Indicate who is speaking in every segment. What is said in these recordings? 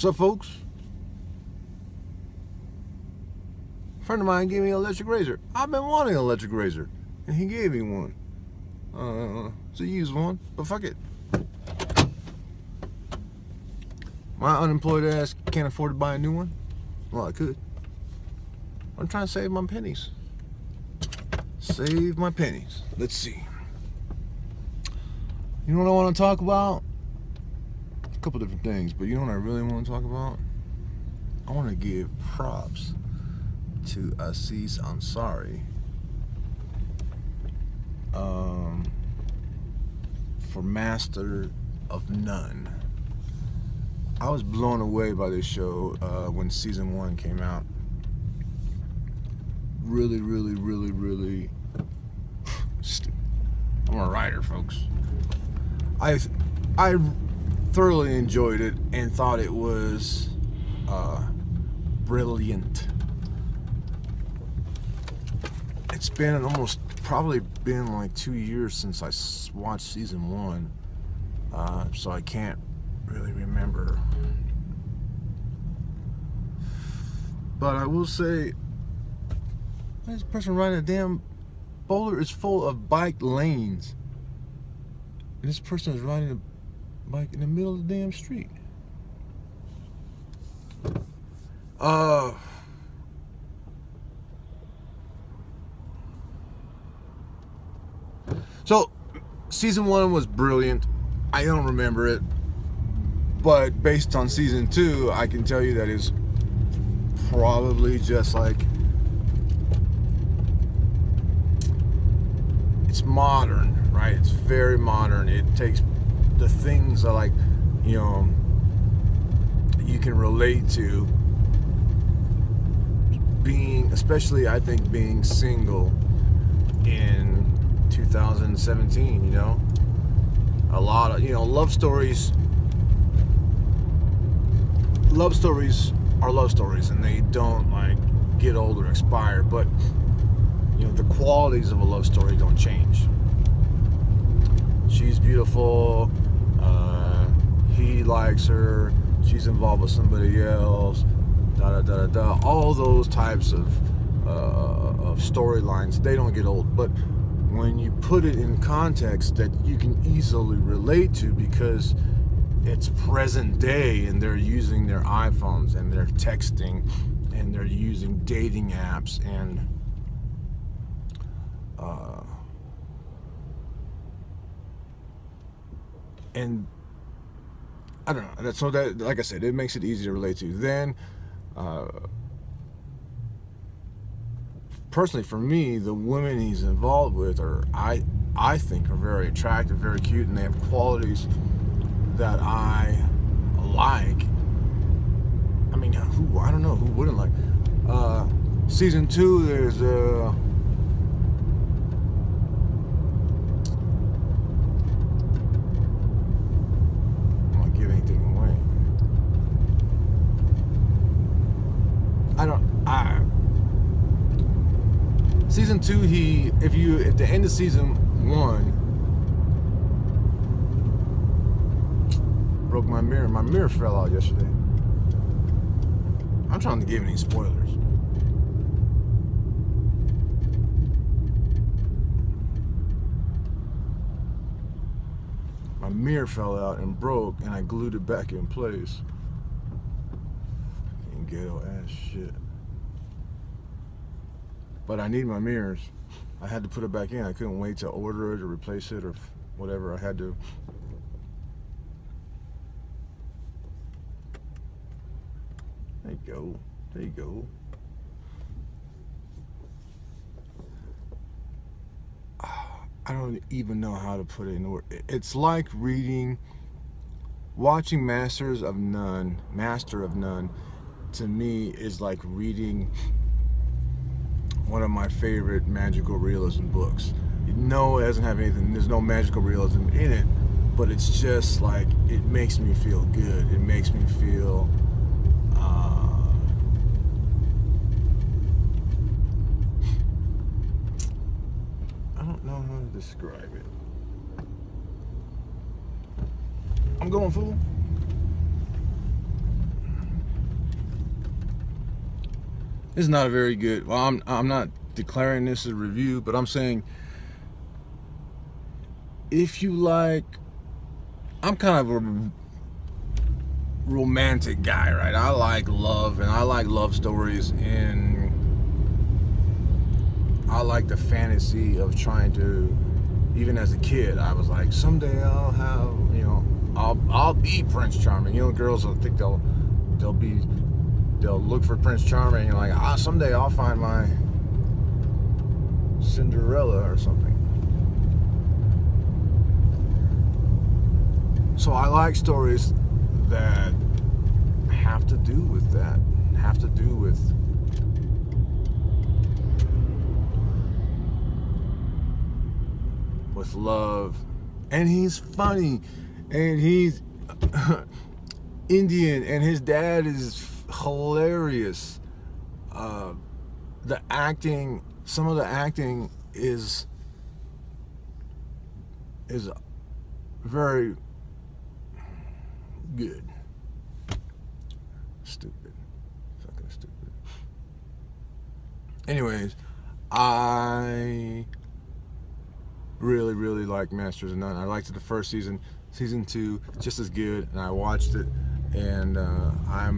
Speaker 1: What's up, folks? A friend of mine gave me an electric razor. I've been wanting an electric razor, and he gave me one. It's a used one, but fuck it. My unemployed ass can't afford to buy a new one. Well, I could. I'm trying to save my pennies. Save my pennies. Let's see. You know what I want to talk about? A couple different things, but you know what I really want to talk about? I want to give props to Aiziz Ansari for Master of None. I was blown away by this show when season 1 came out. Really stupid. I'm a writer, folks. I thoroughly enjoyed it and thought it was brilliant. It's been probably been like 2 years since I watched season 1, so I can't really remember. But I will say, this person riding a damn Boulder is full of bike lanes, and this person is riding a bike in the middle of the damn street. So season 1 was brilliant. I don't remember it, but based on season 2, I can tell you that it's probably just like, it's modern, right? It's very modern. It takes the things that, like, you know, you can relate to, being, especially I think being single in 2017, you know, a lot of, you know, love stories are love stories, and they don't like get old or expire, but you know, the qualities of a love story don't change. She's beautiful, he likes her, she's involved with somebody else, all those types of storylines, they don't get old. But when you put it in context that you can easily relate to, because it's present day and they're using their iPhones and they're texting and they're using dating apps and I don't know. So that, like I said, it makes it easy to relate to. Then, personally, for me, the women he's involved with are, I think, are very attractive, very cute, and they have qualities that I like. I mean, I don't know who wouldn't like. Season 2, there's I don't want to give anything away. Season 2, at the end of season 1, broke my mirror. My mirror fell out yesterday. I'm trying to give any spoilers. My mirror fell out and broke, and I glued it back in place. Fucking ghetto ass shit. But I need my mirrors. I had to put it back in. I couldn't wait to order it or replace it or whatever. I had to. There you go. There you go. I don't even know how to put it in words. It's like watching Master of None, to me is like reading one of my favorite magical realism books. No, it doesn't have anything, there's no magical realism in it, but it's just like, it makes me feel good. It makes me feel I don't know how to describe it. I'm going, fool. This is not a very good. Well, I'm not declaring this a review, but I'm saying if you like, I'm kind of a romantic guy, right? I like love, and I like love stories, and I like the fantasy of trying to. Even as a kid, I was like, someday I'll have, I'll be Prince Charming. Girls will think they'll look for Prince Charming and like, someday I'll find my Cinderella or something. So I like stories that have to do with that, have to do with love. And he's funny, and he's Indian, and his dad is hilarious. The acting, some of the acting is very good. Stupid. Fucking stupid. Anyways, I really, really like Masters of None. I liked it the first season. Season 2, just as good, and I watched it, and I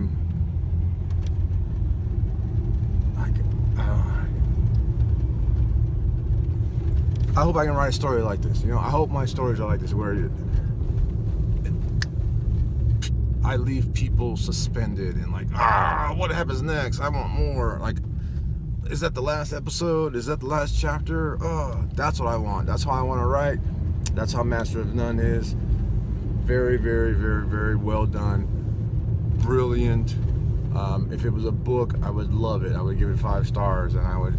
Speaker 1: hope I can write a story like this. I hope my stories are like this, where I leave people suspended and like, what happens next? I want more. Like, is that the last episode? Is that the last chapter? Oh, that's what I want. That's how I want to write. That's how Master of None is. Very, very, very, very well done. Brilliant. If it was a book, I would love it. I would give it 5 stars, and I would.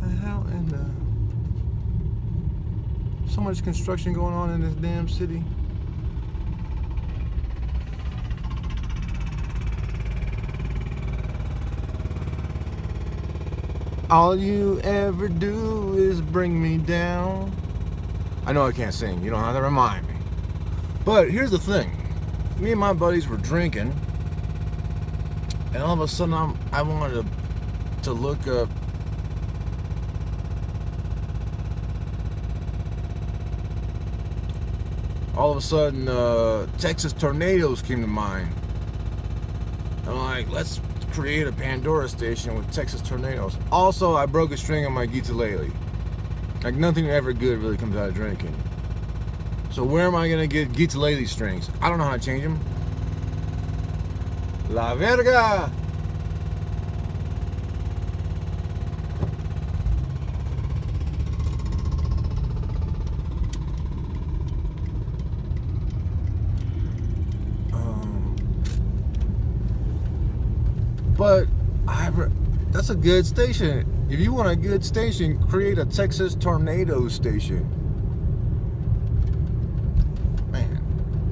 Speaker 1: The hell in the. So much construction going on in this damn city. All you ever do is bring me down. I know I can't sing. You don't have to remind me. But here's the thing. Me and my buddies were drinking, and all of a sudden I wanted to look up all of a sudden Texas tornadoes came to mind. I'm like, let's create a Pandora station with Texas tornadoes. Also, I broke a string on my ukulele. Like, nothing ever good really comes out of drinking. So where am I gonna get ukulele strings? I don't know how to change them. La verga! But that's a good station. If you want a good station, create a Texas tornado station. Man,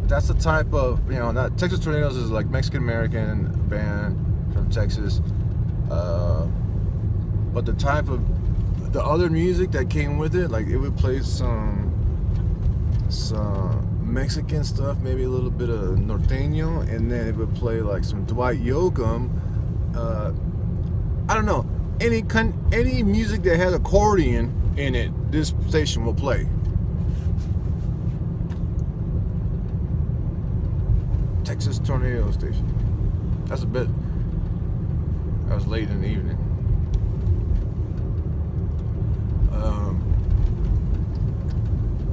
Speaker 1: that's the type of, that Texas Tornadoes is like Mexican-American band from Texas. But the type of, the other music that came with it, like it would play some Mexican stuff, maybe a little bit of norteño, and then it would play like some Dwight Yoakam. I don't know, any music that has accordion in it, this station will play. Texas Tornado Station. That's a bit. That was late in the evening.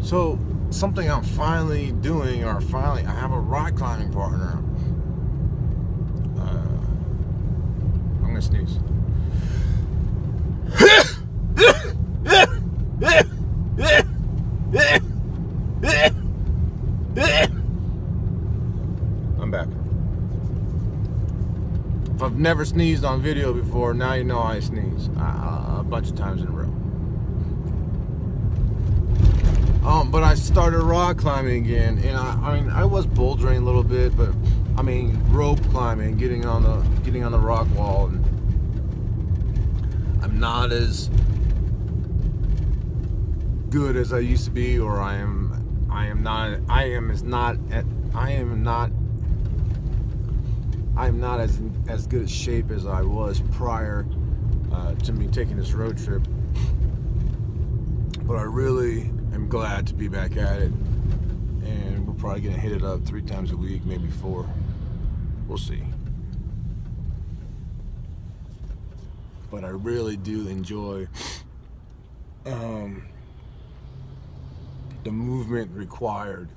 Speaker 1: So something I'm finally doing, I have a rock climbing partner. I'm gonna sneeze. I'm back. If I've never sneezed on video before, now you know I sneeze a bunch of times in a row. But I started rock climbing again, and I was bouldering a little bit, but rope climbing, getting on the rock wall, and I'm not as good as I used to be, or I am not I'm not as good a shape as I was prior to me taking this road trip, but I really am glad to be back at it, and we're probably gonna hit it up 3 times a week, maybe 4. We'll see. But I really do enjoy the movement required,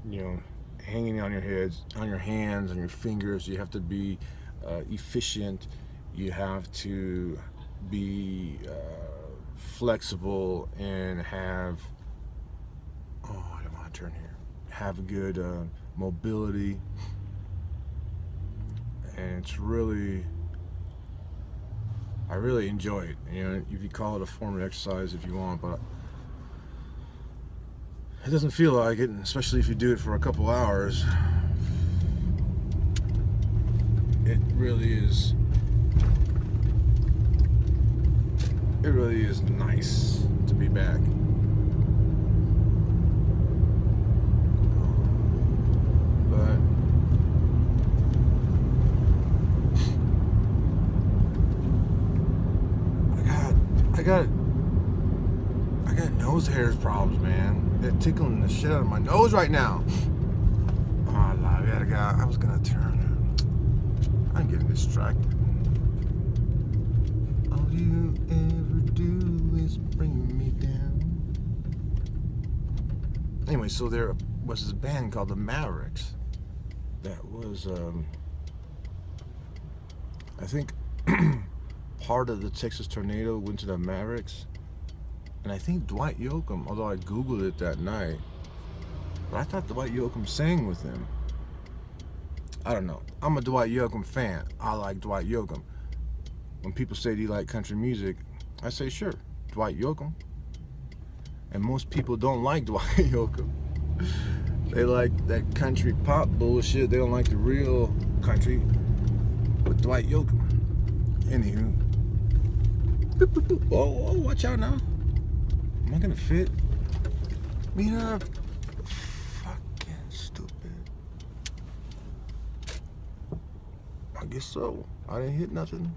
Speaker 1: you know, hanging on your heads, on your hands, on your fingers. You have to be efficient. You have to be flexible and have, oh, I don't want to turn here, have good mobility. And it's really, I really enjoy it. You know, you could call it a form of exercise if you want, but it doesn't feel like it, especially if you do it for a couple hours. It really is nice to be back. But I got nose hairs problems, man. They're tickling the shit out of my nose right now. Oh, I was gonna turn. I'm getting distracted. All you ever do is bring me down. Anyway, so there was this band called the Mavericks that was, I think, part of the Texas tornado went to the Mavericks. And I think Dwight Yoakam, although I Googled it that night, but I thought Dwight Yoakam sang with them. I don't know. I'm a Dwight Yoakam fan. I like Dwight Yoakam. When people say, do you like country music? I say, sure, Dwight Yoakam. And most people don't like Dwight Yoakam. They like that country pop bullshit. They don't like the real country with Dwight Yoakam. Anywho. Oh, watch out now. Am I gonna fit? Me up. Fucking stupid. I guess so. I didn't hit nothing.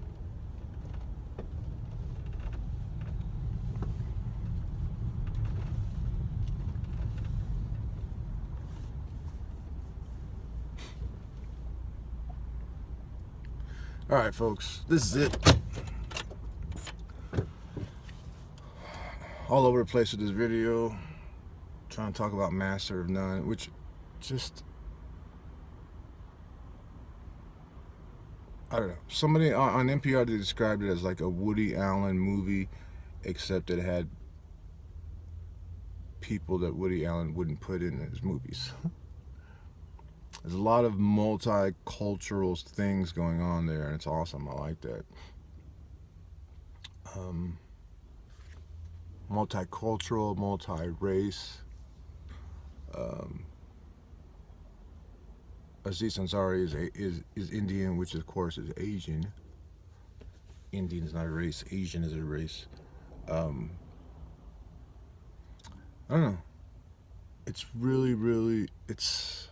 Speaker 1: All right, folks, this is it. All over the place with this video, trying to talk about Master of None, which just, I don't know. Somebody on NPR, they described it as like a Woody Allen movie, except it had people that Woody Allen wouldn't put in his movies. There's a lot of multicultural things going on there, and it's awesome. I like that. Multicultural, multi-race. Aiziz Ansari is Indian, which of course is Asian. Indian is not a race. Asian is a race. I don't know. It's really, it's,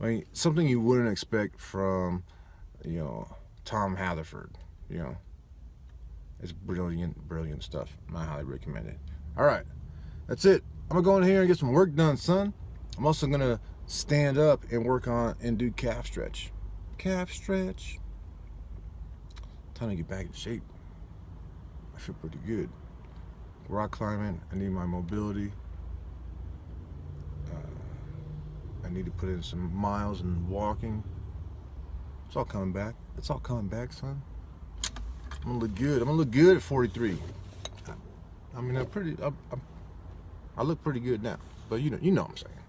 Speaker 1: I mean, something you wouldn't expect from, you know, Tom Haverford, you know. It's brilliant stuff. I highly recommend it. All right, that's it. I'm gonna go in here and get some work done, son. I'm also gonna stand up and work on and do calf stretch. Calf stretch. Time to get back in shape. I feel pretty good. Rock climbing, I need my mobility. I need to put in some miles and walking. It's all coming back. It's all coming back, son. I'm gonna look good. I'm gonna look good at 43. I mean, I look pretty good now, but you know what I'm saying.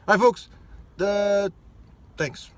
Speaker 1: All right, folks. Thanks.